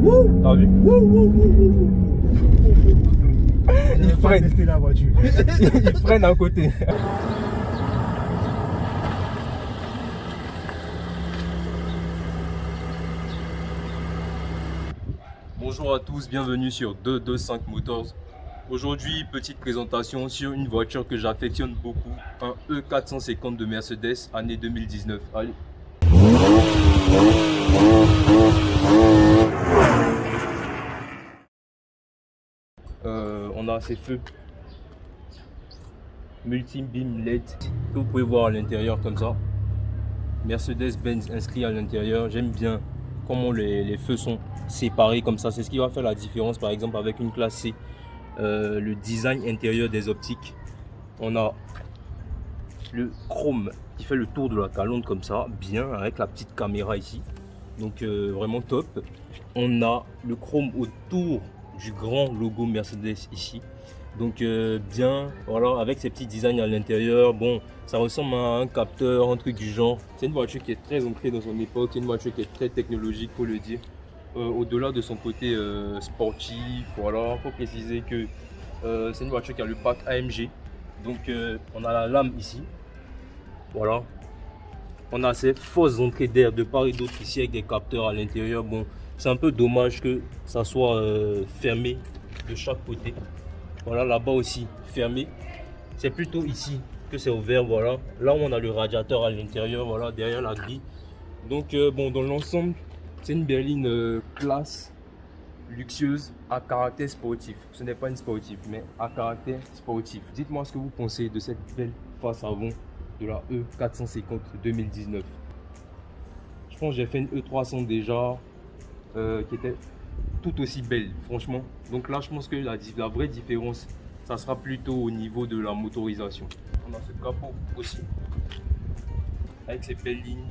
T'as vu? Il freine. Tester la voiture. Il freine à côté. Bonjour à tous, bienvenue sur 225 Motors. Aujourd'hui, petite présentation sur une voiture que j'affectionne beaucoup, un E450 de Mercedes, année 2019. Allez. On a ces feux multi-beam LED que vous pouvez voir à l'intérieur comme ça. Mercedes-Benz inscrit à l'intérieur. J'aime bien comment les feux sont séparés comme ça. C'est ce qui va faire la différence par exemple avec une classe C. Le design intérieur des optiques. On a le chrome qui fait le tour de la calandre comme ça, bien avec la petite caméra ici. Donc vraiment top. On a le chrome autour du grand logo Mercedes ici. Donc bien, voilà, avec ces petits designs à l'intérieur. Bon, ça ressemble à un capteur, un truc du genre. C'est une voiture qui est très ancrée dans son époque. C'est une voiture qui est très technologique, faut le dire. Au-delà de son côté sportif, voilà, faut préciser que c'est une voiture qui a le pack AMG. Donc on a la lame ici. Voilà. On a ces fausses entrées d'air de part et d'autre ici avec des capteurs à l'intérieur. Bon, c'est un peu dommage que ça soit fermé de chaque côté. Voilà, là-bas aussi fermé. C'est plutôt ici que c'est ouvert. Voilà, là où on a le radiateur à l'intérieur. Voilà, derrière la grille. Donc bon, dans l'ensemble, c'est une berline classe, luxueuse, à caractère sportif. Ce n'est pas une sportive, mais à caractère sportif. Dites-moi ce que vous pensez de cette belle face avant de la E450 2019. Je pense que j'ai fait une E300 déjà qui était tout aussi belle, franchement. Donc là, je pense que la vraie différence, ça sera plutôt au niveau de la motorisation. On a ce capot aussi, avec ces belles lignes,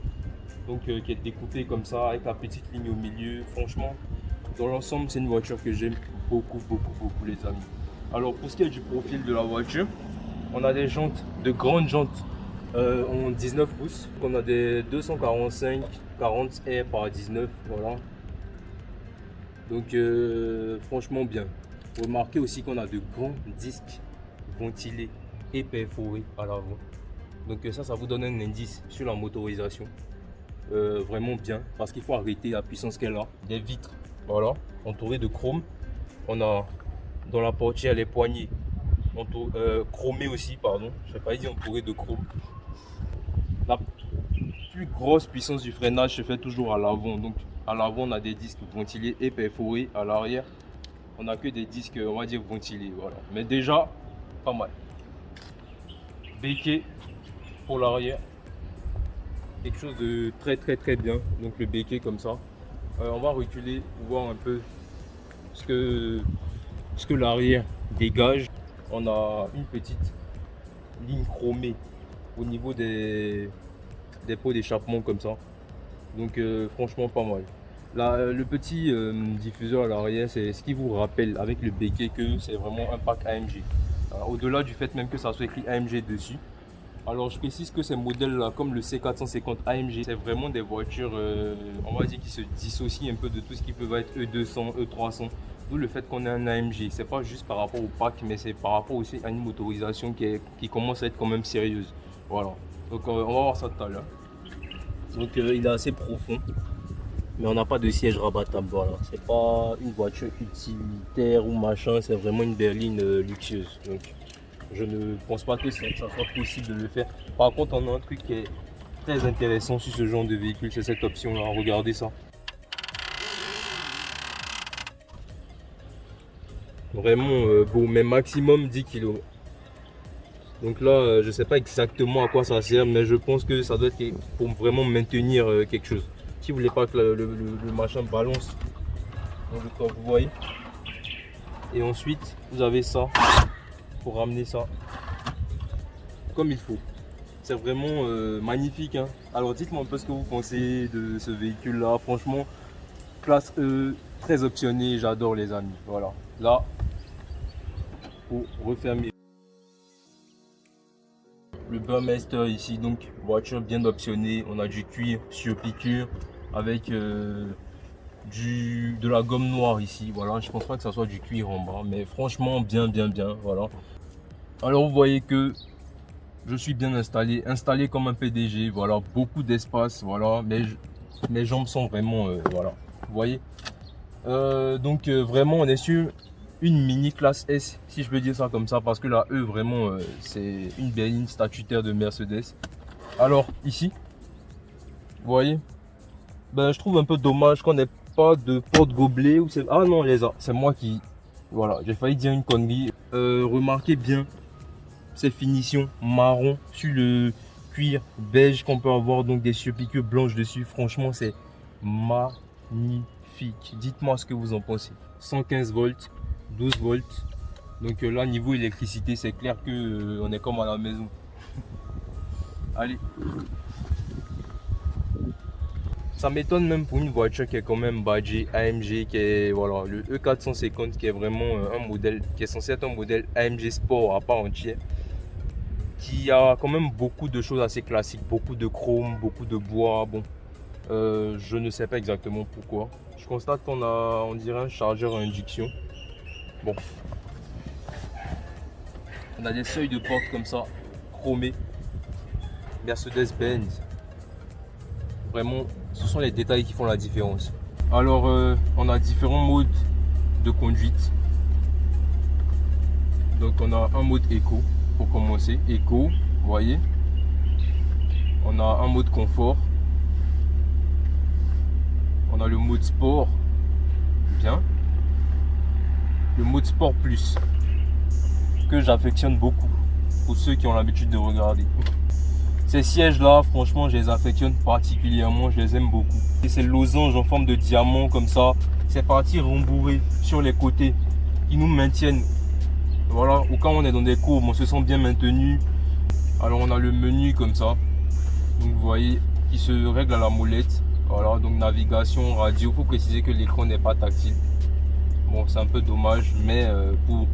donc qui est découpée comme ça, avec la petite ligne au milieu. Franchement, dans l'ensemble, c'est une voiture que j'aime beaucoup, les amis. Alors, pour ce qui est du profil de la voiture, on a des jantes, de grandes jantes en 19 pouces. On a des 245 40 R par 19, voilà. Donc franchement bien. Remarquez aussi qu'on a de grands disques ventilés et perforés à l'avant. Donc ça vous donne un indice sur la motorisation. Vraiment bien, parce qu'il faut arrêter la puissance qu'elle a. Des vitres, voilà, entourées de chrome. On a dans la portière les poignées chromées aussi, pardon. Je n'ai pas dit entourées de chrome. La plus grosse puissance du freinage se fait toujours à l'avant. Donc à l'avant, on a des disques ventilés et perforés. À l'arrière, on n'a que des disques, on va dire, ventilés. Voilà. Mais déjà, pas mal. Béquet pour l'arrière. Quelque chose de très bien. Donc le béquet comme ça. On va reculer pour voir un peu ce que l'arrière dégage. On a une petite ligne chromée au niveau des pots d'échappement comme ça. Donc franchement pas mal. Là, le petit diffuseur à l'arrière, c'est ce qui vous rappelle avec le béquet que c'est vraiment un pack AMG. Au-delà du fait même que ça soit écrit AMG dessus. Alors je précise que ces modèles-là, comme le C450 AMG, c'est vraiment des voitures, on va dire, qui se dissocient un peu de tout ce qui peut être E200, E300. D'où le fait qu'on ait un AMG. C'est pas juste par rapport au pack, mais c'est par rapport aussi à une motorisation qui commence à être quand même sérieuse. Voilà. Donc on va voir ça tout à l'heure. Donc il est assez profond, mais on n'a pas de siège rabattable. Voilà, c'est pas une voiture utilitaire ou machin, c'est vraiment une berline luxueuse. Donc je ne pense pas que ça soit possible de le faire. Par contre, on a un truc qui est très intéressant sur ce genre de véhicule, c'est cette option là. Regardez ça. Vraiment beau, mais maximum 10 kg. Donc là, je sais pas exactement à quoi ça sert, mais je pense que ça doit être pour vraiment maintenir quelque chose. Si vous voulez pas que le machin balance, donc, vous voyez. Et ensuite, vous avez ça pour ramener ça comme il faut. C'est vraiment magnifique, hein. Alors dites-moi un peu ce que vous pensez de ce véhicule là. Franchement, classe E, très optionné, j'adore les amis. Voilà, là, pour refermer. Le Burmester ici, donc voiture bien optionnée. On a du cuir sur piqûre avec du de la gomme noire ici. Voilà, je pense pas que ça soit du cuir en bas, mais franchement bien. Voilà. Alors vous voyez que je suis bien installé comme un PDG. Voilà, beaucoup d'espace. Voilà, mes jambes sont vraiment voilà. Vous voyez. Donc vraiment on est sur une mini classe S, si je peux dire ça comme ça, parce que la E vraiment c'est une berline statutaire de Mercedes. Alors ici, vous voyez, ben, je trouve un peu dommage qu'on n'ait pas de porte-gobelet ou c'est... Ah non, c'est moi qui... Voilà, j'ai failli dire une connerie. Remarquez bien ces finitions marron sur le cuir beige qu'on peut avoir, donc des surpiqûres blanches dessus. Franchement, c'est magnifique. Dites-moi ce que vous en pensez. 115 volts, 12 volts. Donc là, niveau électricité, c'est clair que on est comme à la maison. Allez. Ça m'étonne même pour une voiture qui est quand même badgée AMG, qui est voilà, le E450 qui est vraiment un modèle qui est censé être un modèle AMG Sport à part entière, qui a quand même beaucoup de choses assez classiques, beaucoup de chrome, beaucoup de bois. Bon, je ne sais pas exactement pourquoi. Je constate qu'on a, on dirait, un chargeur à induction. Bon, on a des seuils de porte comme ça, chromés, Mercedes-Benz. Vraiment, ce sont les détails qui font la différence. Alors, on a différents modes de conduite. Donc, on a un mode éco pour commencer. Éco, vous voyez. On a un mode confort. On a le mode sport. Bien. Le mode sport plus. Que j'affectionne beaucoup. Pour ceux qui ont l'habitude de regarder. Ces sièges là, franchement, je les affectionne particulièrement, je les aime beaucoup. Et ces losanges en forme de diamant comme ça, ces parties rembourrées sur les côtés qui nous maintiennent. Voilà, ou quand on est dans des courbes, on se sent bien maintenu. Alors on a le menu comme ça, donc vous voyez, qui se règle à la molette. Voilà, donc navigation, radio. Il faut préciser que l'écran n'est pas tactile. Bon, c'est un peu dommage, mais pour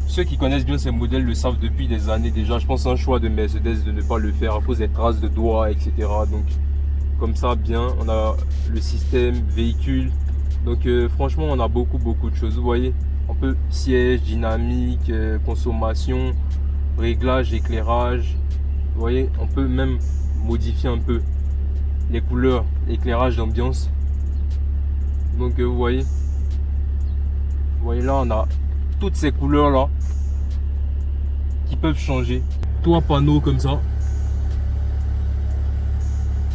ceux qui connaissent bien ces modèles le savent depuis des années déjà. Je pense que c'est un choix de Mercedes de ne pas le faire à cause des traces de doigts, etc. Donc comme ça, bien, on a le système véhicule. Donc franchement, on a beaucoup de choses. Vous voyez, on peut siège, dynamique, consommation, réglage, éclairage. Vous voyez, on peut même modifier un peu les couleurs, éclairage d'ambiance. Donc vous voyez là, on a toutes ces couleurs là qui peuvent changer. 3 panneaux comme ça,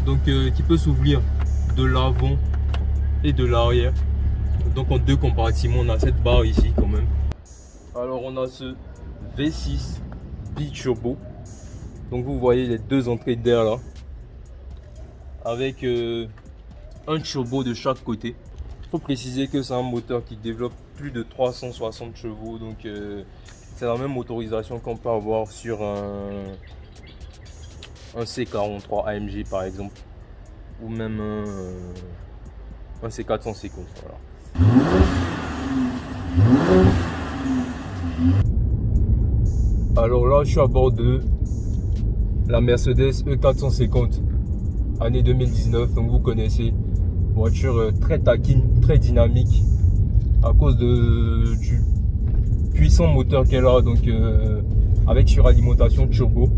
donc qui peut s'ouvrir de l'avant et de l'arrière. Donc en 2 compartiments, on a cette barre ici quand même. Alors on a ce V6 biturbo. Donc vous voyez les 2 entrées d'air là, avec un turbo de chaque côté. Il faut préciser que c'est un moteur qui développe plus de 360 chevaux, donc c'est la même motorisation qu'on peut avoir sur un C43 AMG par exemple, ou même un C450. Voilà. Alors là, je suis à bord de la Mercedes E450 année 2019, donc vous connaissez, voiture très taquine, très dynamique à cause du puissant moteur qu'elle a, donc avec suralimentation turbo.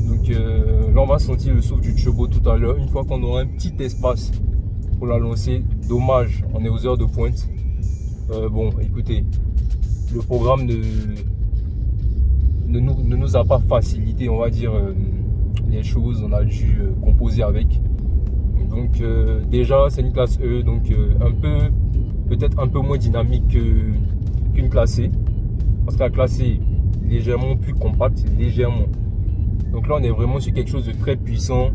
Donc là on va sentir le souffle du turbo tout à l'heure, une fois qu'on aura un petit espace pour la lancer. Dommage, on est aux heures de pointe. Bon, écoutez, le programme ne nous a pas facilité, on va dire, les choses. On a dû composer avec. Donc déjà c'est une classe E, donc peut-être un peu moins dynamique qu'une classe C, parce que la classe C est légèrement plus compacte, légèrement. Donc là on est vraiment sur quelque chose de très puissant,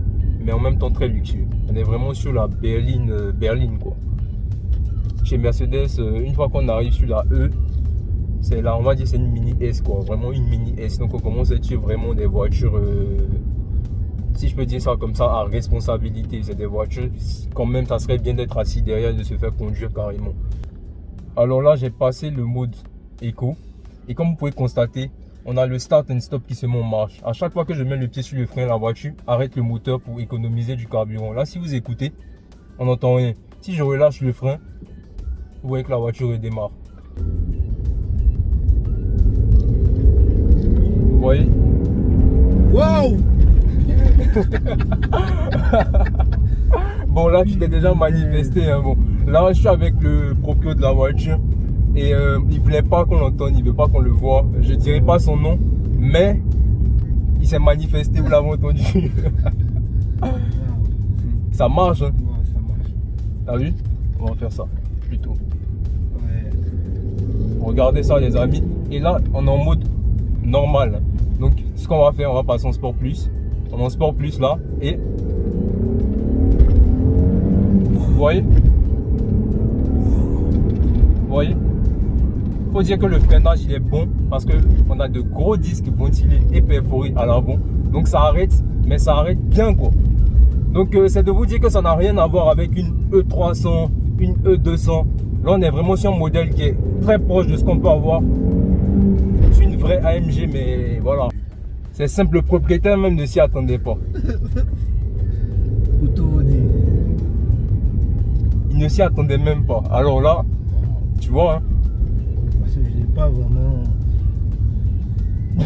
mais en même temps très luxueux. On est vraiment sur la berline quoi. Chez Mercedes, une fois qu'on arrive sur la E, c'est là, on va dire, c'est une mini S quoi, vraiment une mini S. Donc on commence à être sur vraiment des voitures, si je peux dire ça comme ça, à responsabilité. C'est des voitures, quand même, ça serait bien d'être assis derrière et de se faire conduire carrément. Alors là, j'ai passé le mode éco. Et comme vous pouvez constater, on a le start and stop qui se met en marche. À chaque fois que je mets le pied sur le frein, la voiture arrête le moteur pour économiser du carburant. Là, si vous écoutez, on n'entend rien. Si je relâche le frein, vous voyez que la voiture redémarre. Vous voyez? Waouh! Bon, là, tu t'es déjà manifesté. Hein, bon. Là, je suis avec le proprio de la voiture et il voulait pas qu'on l'entende, il veut pas qu'on le voit. Je dirais pas son nom, mais il s'est manifesté, vous l'avez entendu. Ça marche, hein? Ouais, ça marche. T'as vu? On va faire ça plutôt. Ouais. Regardez ça, les amis. Et là, on est en mode normal. Donc, ce qu'on va faire, on va passer en sport plus. On est en sport plus là et vous voyez? Vous voyez? Faut dire que le freinage il est bon parce que on a de gros disques ventilés et perforés à l'avant. Donc ça arrête, mais ça arrête bien quoi. Donc c'est de vous dire que ça n'a rien à voir avec une E300, une E200. Là on est vraiment sur un modèle qui est très proche de ce qu'on peut avoir sur une vraie AMG, mais voilà. C'est simple, le propriétaire même ne s'y attendait pas. Pour tout vous dire. Il ne s'y attendait même pas. Alors là, tu vois, hein. Parce que je n'ai pas vraiment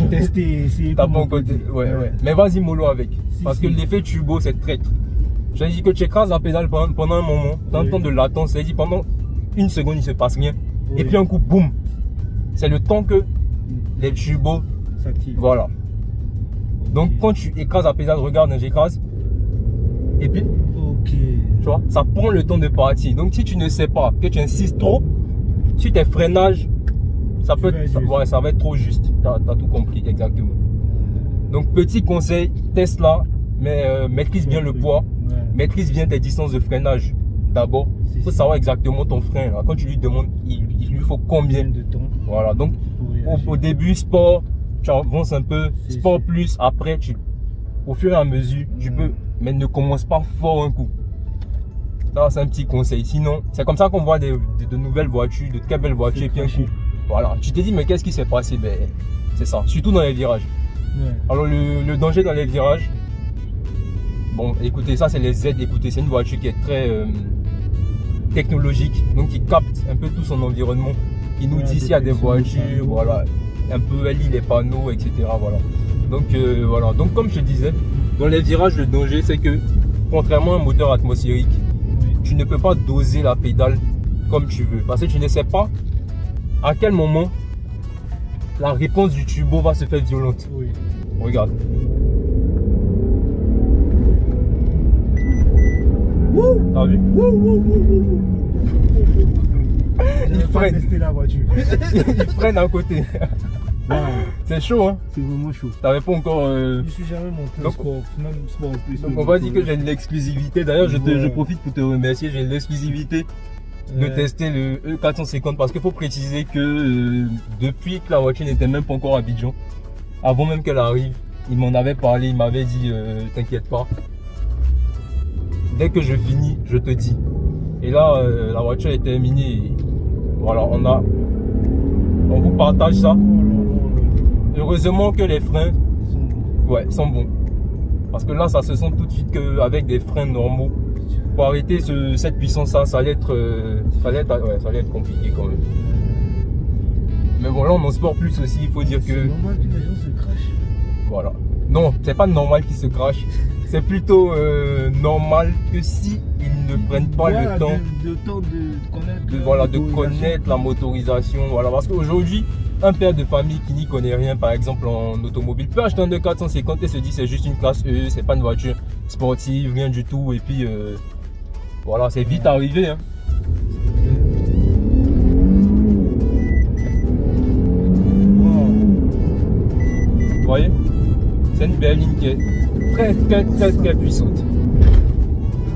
testé, essayé. T'as pas encore testé. Ouais. Mais vas-y mollo avec. Parce que l'effet turbo, c'est traître. Je te dis que tu écrases la pédale pendant un moment, tu as un temps de latence, c'est-à-dire pendant une seconde, il ne se passe rien. Et puis un coup, boum. C'est le temps que les turbos s'activent. Voilà. Donc quand tu écrases la pédale, regarde, j'écrase. Et puis, tu vois, ça prend le temps de partir. Donc si tu ne sais pas, que tu insistes trop sur tes freinages, ça peut être, ça va être trop juste. Tu as tout compris exactement. Donc petit conseil, Tesla, mais maîtrise bien le poids, maîtrise bien tes distances de freinage. D'abord, il faut savoir exactement ton frein. Là. Quand tu lui demandes, il lui faut combien de temps. Voilà, donc au début, sport, tu avances un peu, sport plus, après, au fur et à mesure, tu peux, mais ne commence pas fort un coup. Ça, c'est un petit conseil. Sinon, c'est comme ça qu'on voit de nouvelles voitures, de très belles voitures, et puis un coup. Voilà, tu te dis, mais qu'est-ce qui s'est passé? Ben, c'est ça, surtout dans les virages. Alors, le danger dans les virages, bon, écoutez, ça, c'est les Z. Écoutez, c'est une voiture qui est très technologique, donc qui capte un peu tout son environnement. Il nous dit s'il y a des voitures, voilà, un peu, elle lit les panneaux, etc. Voilà. Donc, voilà. Donc, comme je te disais, dans les virages, le danger, c'est que, contrairement à un moteur atmosphérique, tu ne peux pas doser la pédale comme tu veux. Parce que tu ne sais pas à quel moment la réponse du turbo va se faire violente. Regarde. T'as vu? Il freine. Tester la voiture. Il freine à côté. C'est chaud, hein? C'est vraiment chaud. T'avais pas encore. Je suis jamais monté au sport, même sport plus. Donc on va dire que j'ai l'exclusivité. D'ailleurs, je profite pour te remercier. J'ai l'exclusivité de tester le E450 parce qu'il faut préciser que depuis que la voiture n'était même pas encore à Abidjan, avant même qu'elle arrive, il m'en avait parlé. Il m'avait dit, t'inquiète pas. Dès que je finis, je te dis. Et là, la voiture est terminée. Et voilà, on vous partage ça. Heureusement que les freins sont bons. Parce que là, ça se sent tout de suite qu'avec des freins normaux, pour arrêter cette puissance-là, ça allait être compliqué quand même. Mais bon, là, on en sport plus aussi. Il faut dire que. C'est normal que les gens se crachent. Voilà. Non, c'est pas normal qu'ils se crachent. C'est plutôt normal que si ils ne prennent pas le temps de connaître la motorisation. Voilà, parce qu'aujourd'hui, un père de famille qui n'y connaît rien, par exemple en automobile, peut acheter un E450 et se dit c'est juste une classe E, c'est pas une voiture sportive, rien du tout. Et puis voilà, c'est vite arrivé. Hein. Vous voyez? C'est une berline qui est très puissante.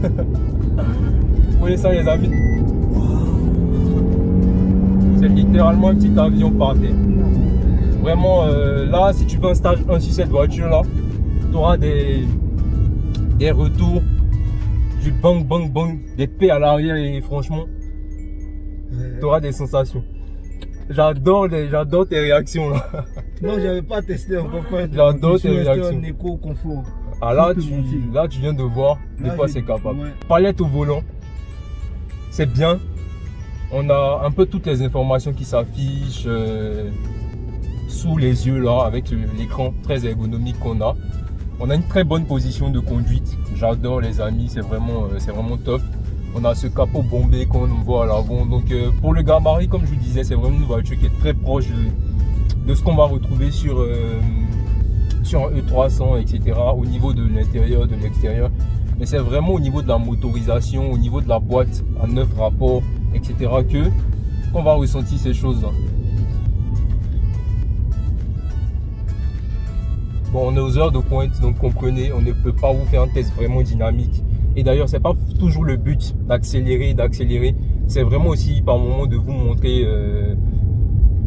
Vous voyez ça les amis? C'est littéralement un petit avion par terre. Vraiment là, si tu veux un stage 1 sur cette voiture là, tu auras des retours, du bang bang bang, des paix à l'arrière et franchement, tu auras des sensations. J'adore tes réactions là. Non, j'avais pas testé encore. J'adore tes réactions. Un éco confort. Ah là, tu viens de voir de quoi c'est capable. Palette au volant, c'est bien, On a un peu toutes les informations qui s'affichent sous les yeux là, avec l'écran très ergonomique qu'on a. On a une très bonne position de conduite. J'adore les amis, c'est vraiment top. On a ce capot bombé qu'on voit à l'avant. Donc pour le gabarit, comme je vous disais, c'est vraiment une voiture qui est très proche de ce qu'on va retrouver sur un E300, etc. Au niveau de l'intérieur, de l'extérieur. Mais c'est vraiment au niveau de la motorisation, au niveau de la boîte à 9 rapports, etc. qu'on va ressentir ces choses-là. Bon, on est aux heures de pointe, donc comprenez, on ne peut pas vous faire un test vraiment dynamique. Et d'ailleurs, c'est pas toujours le but d'accélérer. C'est vraiment aussi par moment de vous montrer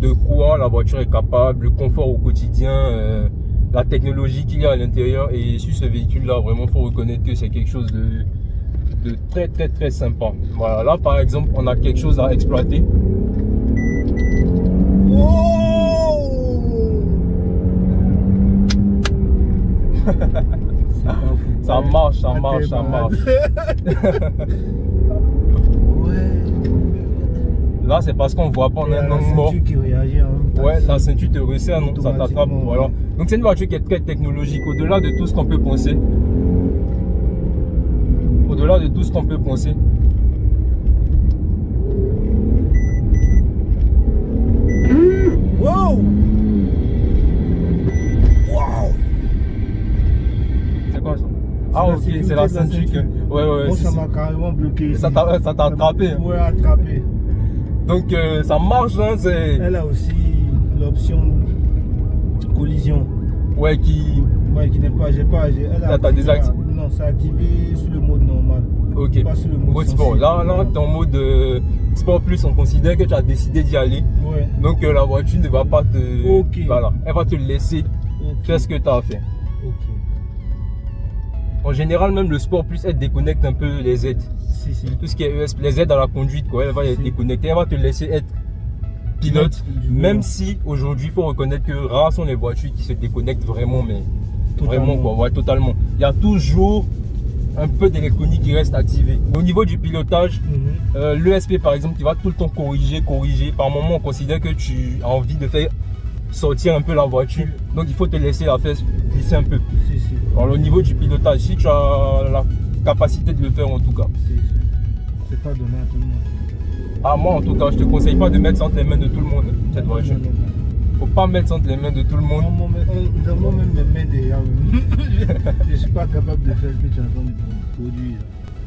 de quoi la voiture est capable, le confort au quotidien, la technologie qu'il y a à l'intérieur. Et sur ce véhicule-là, vraiment, il faut reconnaître que c'est quelque chose de très sympa. Voilà, là par exemple, on a quelque chose à exploiter. Ça marche. Là, c'est parce qu'on voit pas, on a un angle mort. Ouais, la ceinture te resserre, non, ça t'attrape. Voilà. Donc, c'est une voiture qui est très technologique, au-delà de tout ce qu'on peut penser. Au-delà de tout ce qu'on peut penser. Wow! C'est quoi ça? Ah ok, c'est la ceinture que... Ouais, ça m'a carrément bloqué. Ça t'a attrapé. Ouais, attrapé. Donc ça marche, hein, c'est... Elle a aussi l'option collision. Ouais, qui n'est pas... T'as désactivé? Non, c'est activé sur le mode normal. Ok. Pas sur le mode sport. Là, t'es en mode sport plus, on considère que tu as décidé d'y aller. Ouais. Donc la voiture ne va pas te... Ok. Voilà, elle va te laisser faire ce que tu as à faire. Ok. En général, même le sport plus, elle déconnecte un peu les aides. Si. Tout ce qui est ESP, les aides à la conduite, quoi, elle va les déconnecter, elle va te laisser être pilote. Même si aujourd'hui, il faut reconnaître que rares sont les voitures qui se déconnectent vraiment, mais totalement. Vraiment quoi, ouais, totalement. Il y a toujours un peu d'électronique qui reste activée. Au niveau du pilotage, l'ESP par exemple, qui va tout le temps corriger. Par moment, on considère que tu as envie de faire sortir un peu la voiture, donc il faut te laisser la faire glisser un peu. Alors au niveau du pilotage, si tu as la capacité de le faire en tout cas. C'est pas donné à tout le monde. Ah, moi en tout cas, je te conseille pas de mettre entre les mains de tout le monde cette voiture. Faut pas mettre entre les mains de tout le monde. Dans moi-même, mes mains déjà, je suis pas capable de faire ce que tu es en train de produire.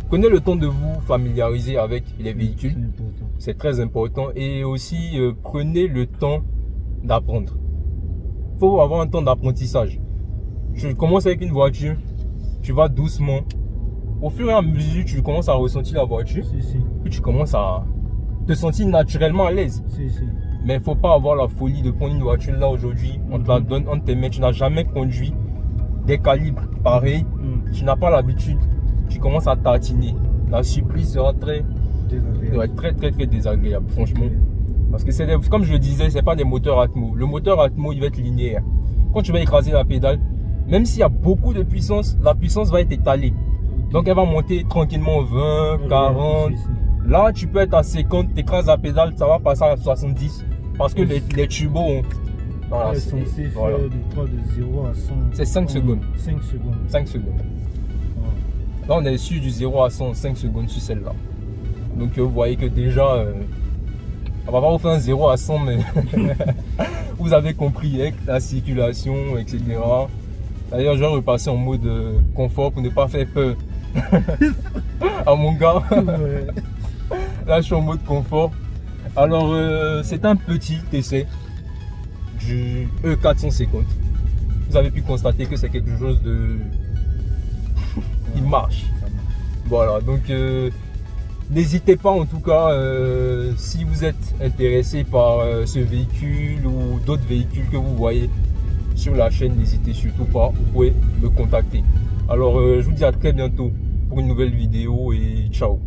Prenez le temps de vous familiariser avec les véhicules. C'est très important. Et aussi, prenez le temps d'apprendre. Il faut avoir un temps d'apprentissage. Tu commences avec une voiture, tu vas doucement. Au fur et à mesure, tu commences à ressentir la voiture. Puis tu commences à te sentir naturellement à l'aise. Mais il ne faut pas avoir la folie de prendre une voiture là aujourd'hui. On te la donne entre tes mains. Tu n'as jamais conduit des calibres pareils. Tu n'as pas l'habitude. Tu commences à tatiner. La surprise sera très désagréable, franchement. Parce que c'est comme je le disais, c'est pas des moteurs Atmo. Le moteur Atmo, il va être linéaire. Quand tu vas écraser la pédale, même s'il y a beaucoup de puissance, la puissance va être étalée. Donc elle va monter tranquillement 20, 40. Là, tu peux être à 50, tu écrases la pédale, ça va passer à 70. Parce que les turbos ont... Voilà, c'est censé faire de 0 à 100. C'est 5 secondes. 5 secondes. 5 secondes. Là, on est sur du 0 à 100 en 5 secondes sur celle-là. Donc vous voyez que déjà... on va pas vous faire un 0 à 100, mais vous avez compris, avec la circulation, etc. D'ailleurs, je vais repasser en mode confort pour ne pas faire peur à mon gars. Là, je suis en mode confort. Alors, c'est un petit essai du E450. Vous avez pu constater que c'est quelque chose de... qui marche. Voilà, donc... n'hésitez pas en tout cas, si vous êtes intéressé par ce véhicule ou d'autres véhicules que vous voyez sur la chaîne, n'hésitez surtout pas, vous pouvez me contacter. Alors je vous dis à très bientôt pour une nouvelle vidéo et ciao.